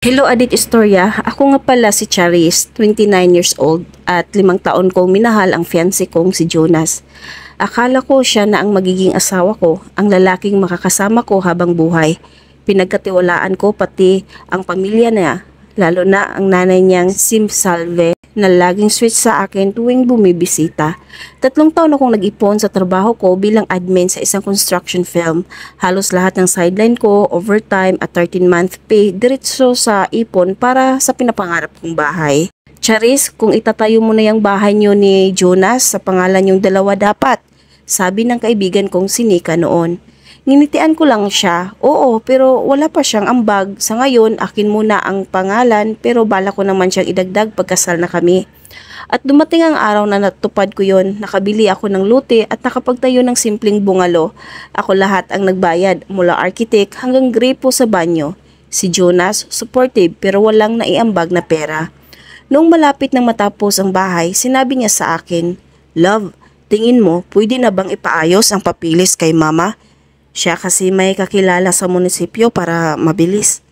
Hello Adit Istorya, ako nga pala si Charis, 29 years old at 5 taon kong minahal ang fiancé kong si Jonas. Akala ko siya na ang magiging asawa ko, ang lalaking makakasama ko habang buhay. Pinagkatiwalaan ko pati ang pamilya niya, lalo na ang nanay niyang si Salve na laging sweet sa akin tuwing bumibisita. 3 taon akong nag-ipon sa trabaho ko bilang admin sa isang construction firm. Halos lahat ng sideline ko, overtime at 13-month pay, diretso sa ipon para sa pinapangarap kong bahay. Charis, kung itatayo mo na yung bahay niyo ni Jonas sa pangalan yung dalawa dapat, sabi ng kaibigan kong si Nika noon. Nginitian ko lang siya, oo, pero wala pa siyang ambag. Sa ngayon, akin muna ang pangalan pero bala ko naman siyang idagdag pagkasal na kami. At dumating ang araw na natupad ko yon, nakabili ako ng lote at nakapagtayo ng simpleng bungalo. Ako lahat ang nagbayad, mula architect hanggang gripo sa banyo. Si Jonas, supportive pero walang naiambag na pera. Noong malapit nang matapos ang bahay, sinabi niya sa akin, "Love, tingin mo, pwede na bang ipaayos ang papilis kay mama? Siya kasi may kakilala sa munisipyo para mabilis."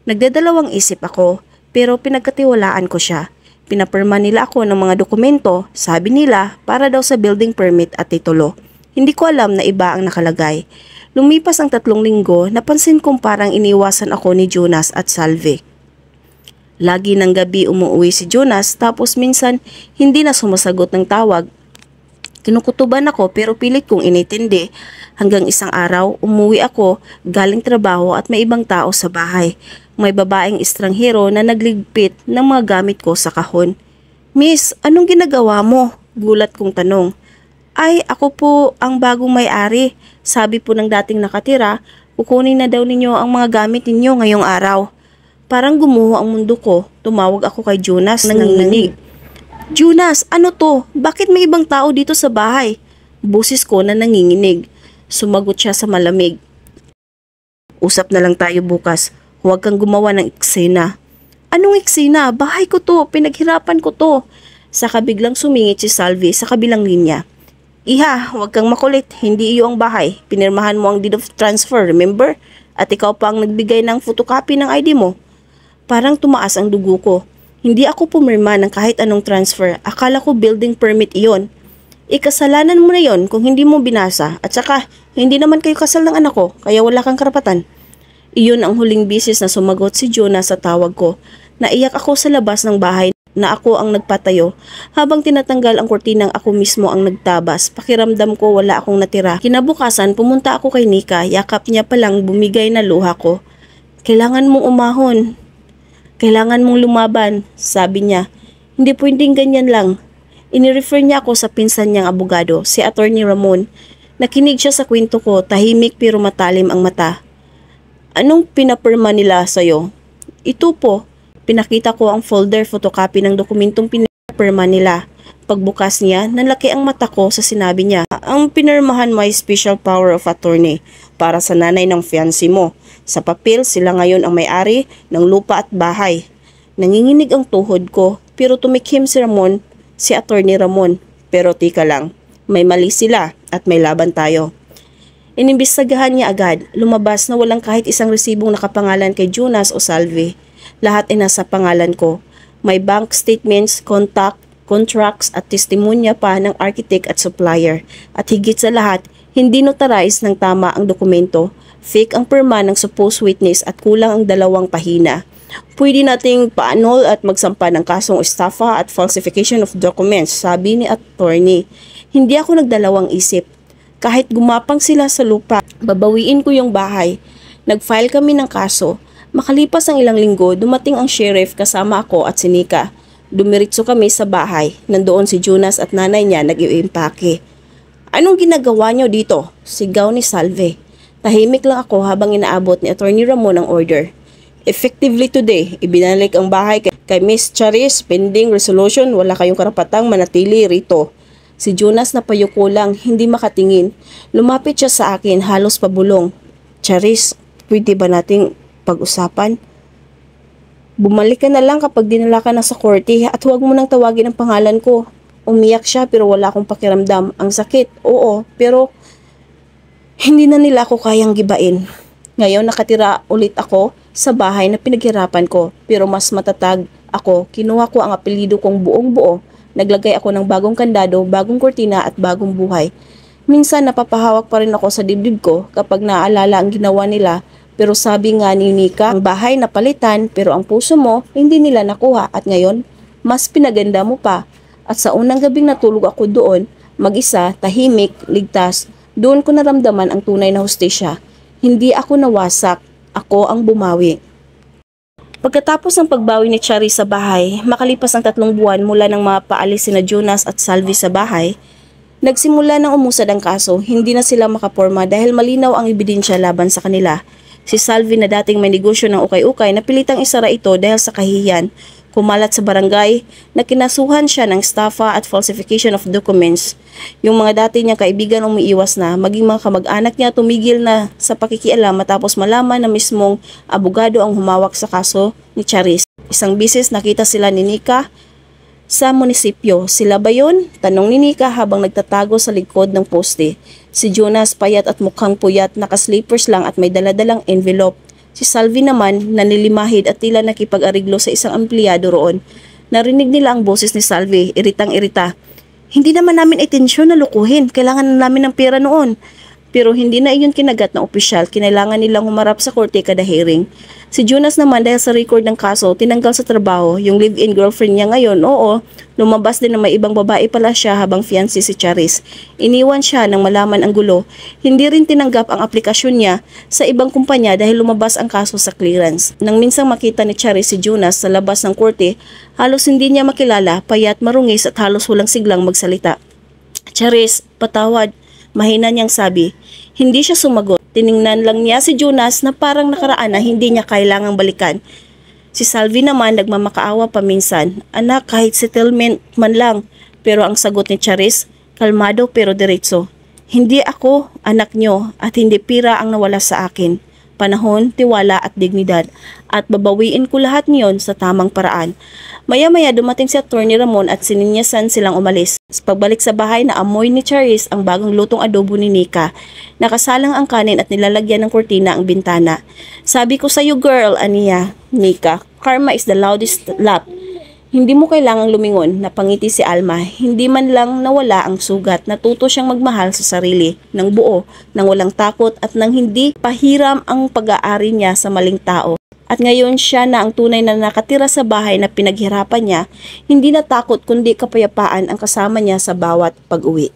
Nagdadalawang isip ako, pero pinagkatiwalaan ko siya. Pinapirma nila ako ng mga dokumento, sabi nila para daw sa building permit at titulo. Hindi ko alam na iba ang nakalagay. Lumipas ang 3 linggo, napansin kong parang iniwasan ako ni Jonas at Salve. Lagi ng gabi umuwi si Jonas tapos minsan hindi na sumasagot ng tawag. Kinukutuban ako pero pilit kong inintindi. Hanggang isang araw, umuwi ako galing trabaho at may ibang tao sa bahay. May babaeng estranghero na nagligpit ng mga gamit ko sa kahon. "Miss, anong ginagawa mo?" Gulat kong tanong. "Ay, ako po ang bagong may-ari. Sabi po ng dating nakatira, kukunin na daw ninyo ang mga gamit ninyo ngayong araw." Parang gumuho ang mundo ko. Tumawag ako kay Jonas, nanginginig. "Jonas, ano to? Bakit may ibang tao dito sa bahay?" Busis ko na nanginginig. Sumagot siya sa malamig. "Usap na lang tayo bukas. Huwag kang gumawa ng eksena." "Anong eksena? Bahay ko to. Pinaghirapan ko to." Saka biglang sumingit si Salvi sa kabilang linya. "Iha, huwag kang makulit. Hindi iyo ang bahay. Pinirmahan mo ang deed of transfer, remember? At ikaw pa ang nagbigay ng photocopy ng ID mo." Parang tumaas ang dugo ko. Hindi ako pumirma ng kahit anong transfer. Akala ko building permit iyon. Kasalanan mo na yon kung hindi mo binasa. At saka, hindi naman kayo kasal ng anak ko, kaya wala kang karapatan. Iyon ang huling bisis na sumagot si Jonas sa tawag ko. Naiyak ako sa labas ng bahay na ako ang nagpatayo. Habang tinatanggal ang kurtinang ako mismo ang nagtabas, pakiramdam ko wala akong natira. Kinabukasan, pumunta ako kay Nika. Yakap niya palang bumigay na luha ko. "Kailangan mong umahon. Kailangan mong lumaban," sabi niya. Hindi pwedeng ganyan lang. Inirefer niya ako sa pinsan niyang abogado, si Attorney Ramon. Nakinig siya sa kwento ko, tahimik pero matalim ang mata. "Anong pinapirma nila sa'yo?" "Ito po." Pinakita ko ang folder photocopy ng dokumentong pinapirma nila. Pagbukas niya, nalaki ang mata ko sa sinabi niya, "Ang pinirmahan mo ay special power of attorney para sa nanay ng fiancé mo. Sa papel, sila ngayon ang may-ari ng lupa at bahay." Nanginginig ang tuhod ko, pero tumikhim si Attorney Ramon. "Pero tika lang, may mali sila at may laban tayo." Inimbestagahan niya agad. Lumabas na walang kahit isang resibong nakapangalan kay Jonas o Salve. Lahat ay nasa pangalan ko. May bank statements, contracts at testimonya pa ng architect at supplier. At higit sa lahat, hindi notarized ng tama ang dokumento. Fake ang pirma ng supposed witness at kulang ang 2 pahina. "Pwede nating pa-annul at magsampa ng kasong estafa at falsification of documents," sabi ni attorney. Hindi ako nagdalawang isip. Kahit gumapang sila sa lupa, babawiin ko yung bahay. Nag-file kami ng kaso. Makalipas ang ilang linggo, dumating ang sheriff kasama ako at si Nika. Dumiritso kami sa bahay. Nandoon si Jonas at nanay niya nag-iimpake. "Anong ginagawa niyo dito?" sigaw ni Salve. Tahimik lang ako habang inaabot ni Attorney Ramon ang order. "Effectively today, ibinalik ang bahay kay Miss Charis pending resolution. Wala kayong karapatang manatili rito." Si Jonas na payuko lang, hindi makatingin. Lumapit siya sa akin, halos pabulong. "Charis, pwede ba nating pag-usapan? Bumalik ka na lang kapag dinala ka na sa korte at huwag mo nang tawagin ang pangalan ko." Umiyak siya pero wala akong pakiramdam. Ang sakit, oo, pero hindi na nila ako kayang gibain. Ngayon nakatira ulit ako sa bahay na pinaghirapan ko. Pero mas matatag ako, kinuha ko ang apelyido kong buong buo. Naglagay ako ng bagong kandado, bagong kurtina at bagong buhay. Minsan napapahawak pa rin ako sa dibdib ko kapag naaalala ang ginawa nila. Pero sabi nga ni Nika, ang bahay napalitan pero ang puso mo hindi nila nakuha at ngayon mas pinaganda mo pa. At sa unang gabing natulog ako doon, mag-isa, tahimik, ligtas, doon ko naramdaman ang tunay na hustisya. Hindi ako nawasak, ako ang bumawi. Pagkatapos ng pagbawi ni Charis sa bahay, makalipas ang 3 buwan mula nang mapaalis sina Jonas at Salvi sa bahay, nagsimula nang umusad ang kaso. Hindi na sila makaporma dahil malinaw ang ebidensya laban sa kanila. Si Salvi na dating may negosyo ng ukay-ukay napilitang isara ito dahil sa kahihiyan. Kumalat sa barangay na kinasuhan siya ng estafa at falsification of documents. Yung mga dati niyang kaibigan umiiwas na, maging mga kamag-anak niya tumigil na sa pakikialam matapos malaman na mismong abogado ang humawak sa kaso ni Charis. Isang bisis nakita sila ni Nika sa munisipyo. Sila ba yun? Tanong ni Nika habang nagtatago sa likod ng poste. Si Jonas payat at mukhang puyat, naka-slippers lang at may daladalang envelope. Si Salvi naman nanilimahid at tila nakipag-ariglo sa isang empleyado roon. Narinig nila ang boses ni Salvi, iritang-irita. Hindi naman namin intensyon na lukuhin, kailangan namin ng pera noon. Pero hindi na iyon kinagat ng opisyal, kinailangan nilang humarap sa korte kada hearing. Si Jonas naman dahil sa record ng kaso, tinanggal sa trabaho. Yung live-in girlfriend niya ngayon, oo, lumabas din na may ibang babae pala siya habang fiancé si Charis. Iniwan siya nang malaman ang gulo. Hindi rin tinanggap ang aplikasyon niya sa ibang kumpanya dahil lumabas ang kaso sa clearance. Nang minsang makita ni Charis si Jonas sa labas ng korte, halos hindi niya makilala, payat, marungis at halos walang siglang magsalita. Charis, patawad. Mahina niyang sabi. Hindi siya sumagot. Tiningnan lang niya si Jonas na parang nakaraan na hindi niya kailangang balikan. Si Salvi naman nagmamakaawa paminsan. Anak, kahit settlement man lang. Pero ang sagot ni Charis, kalmado pero diretso. Hindi ako anak niyo at hindi pira ang nawala sa akin. Panahon, tiwala at dignidad. At babawiin ko lahat niyon sa tamang paraan. Maya-maya dumating si Attorney Ramon at sininyasan silang umalis. Sa pagbalik sa bahay na amoy ni Charis ang bagong lutong adobo ni Nika. Nakasalang ang kanin at nilalagyan ng kurtina ang bintana. Sabi ko sa'yo girl, aniya, Nika, karma is the loudest laugh. Hindi mo kailangang lumingon, napangiti si Alma. Hindi man lang nawala ang sugat, natuto siyang magmahal sa sarili, ng buo, nang walang takot at nang hindi pahiram ang pag-aari niya sa maling tao. At ngayon siya na ang tunay na nakatira sa bahay na pinaghirapan niya, hindi na takot kundi kapayapaan ang kasama niya sa bawat pag-uwi.